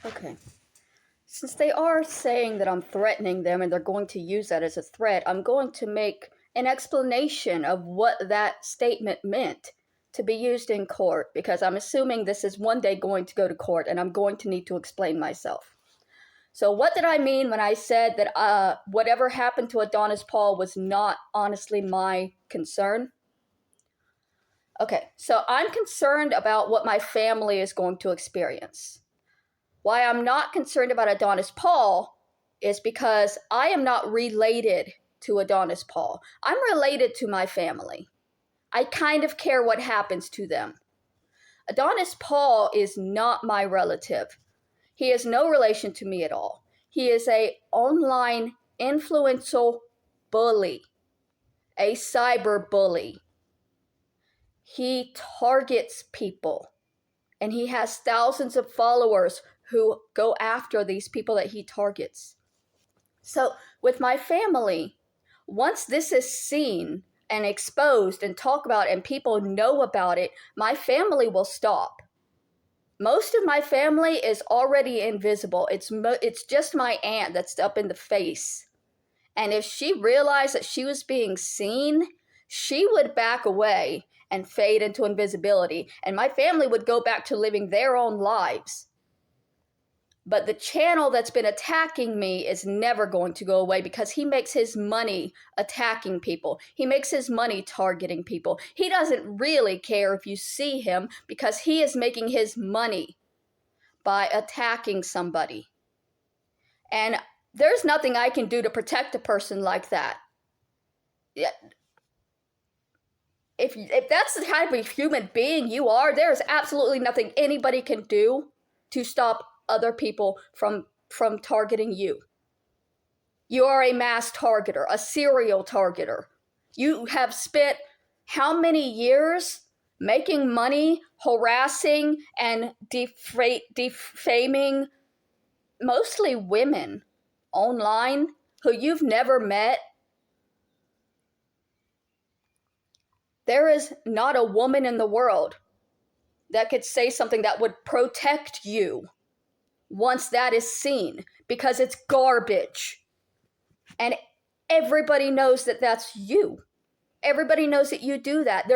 Okay. Since they are saying that I'm threatening them and they're going to use that as a threat, I'm going to make an explanation of what that statement meant to be used in court because I'm assuming this is one day going to go to court and I'm going to need to explain myself. So, what did I mean when I said that whatever happened to Adonis Paul was not honestly my concern? Okay, so I'm concerned about what my family is going to experience. Why I'm not concerned about Adonis Paul is because I am not related to Adonis Paul. I'm related to my family. I kind of care what happens to them. Adonis Paul is not my relative. He is no relation to me at all. He is a online influential bully, a cyber bully. He targets people and he has thousands of followers who go after these people that he targets. So with my family, once this is seen and exposed and talked about and people know about it, my family will stop. Most of my family is already invisible. It's just my aunt that's up in the face. And if she realized that she was being seen, she would back away and fade into invisibility. And my family would go back to living their own lives. But the channel that's been attacking me is never going to go away because he makes his money attacking people. He makes his money targeting people. He doesn't really care if you see him because he is making his money by attacking somebody. And there's nothing I can do to protect a person like that. If that's the type of human being you are, there's absolutely nothing anybody can do to stop other people from targeting you. You are a mass targeter, a serial targeter. You have spent how many years making money, harassing, and defaming mostly women online who you've never met? There is not a woman in the world that could say something that would protect you once that is seen, because it's garbage. And everybody knows that that's you. Everybody knows that you do that.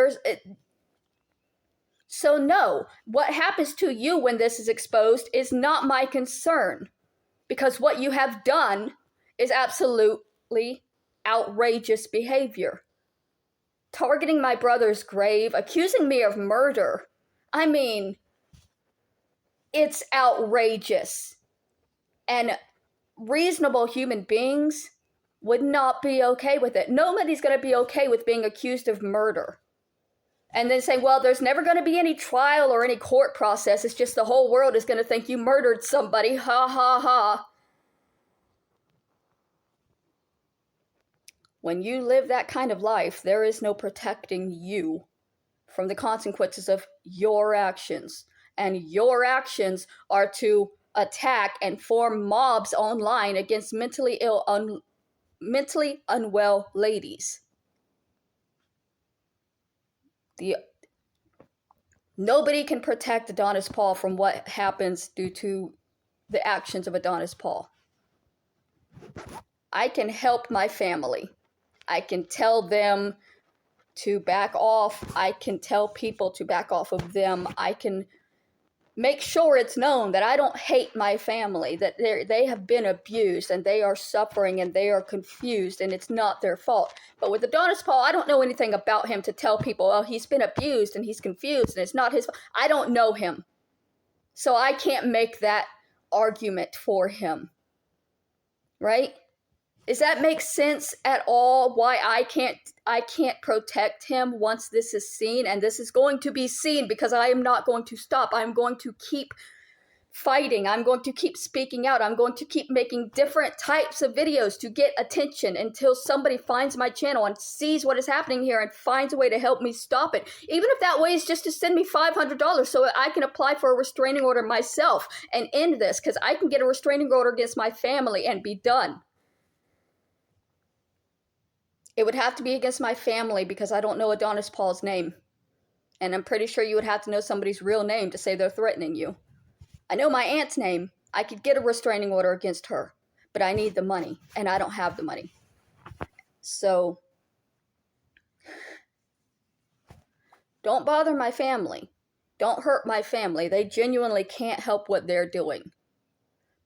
So no, what happens to you when this is exposed is not my concern, because what you have done is absolutely outrageous behavior. Targeting my brother's grave, accusing me of murder. I mean, it's outrageous. And reasonable human beings would not be okay with it. Nobody's going to be okay with being accused of murder. And then say, well, there's never going to be any trial or any court process. It's just the whole world is going to think you murdered somebody. Ha ha ha. When you live that kind of life, there is no protecting you from the consequences of your actions. And your actions are to attack and form mobs online against mentally unwell ladies. Nobody can protect Adonis Paul from what happens due to the actions of Adonis Paul. I can help my family. I can tell them to back off. I can tell people to back off of them. I can make sure it's known that I don't hate my family, that they have been abused and they are suffering and they are confused and it's not their fault. But with Adonis Paul, I don't know anything about him to tell people, oh, he's been abused and he's confused and it's not his fault. I don't know him. So I can't make that argument for him. Right? Does that make sense at all? Why I can't protect him once this is seen? And this is going to be seen because I am not going to stop. I'm going to keep fighting. I'm going to keep speaking out. I'm going to keep making different types of videos to get attention until somebody finds my channel and sees what is happening here and finds a way to help me stop it. Even if that way is just to send me $500 so I can apply for a restraining order myself and end this, because I can get a restraining order against my family and be done. It would have to be against my family because I don't know Adonis Paul's name. And I'm pretty sure you would have to know somebody's real name to say they're threatening you. I know my aunt's name, I could get a restraining order against her, but I need the money, and I don't have the money. So don't bother my family. Don't hurt my family. They genuinely can't help what they're doing.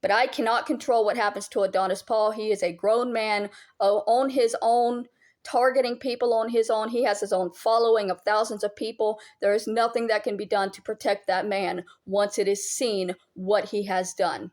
But I cannot control what happens to Adonis Paul. He is a grown man on his own, targeting people on his own. He has his own following of thousands of people. There is nothing that can be done to protect that man once it is seen what he has done.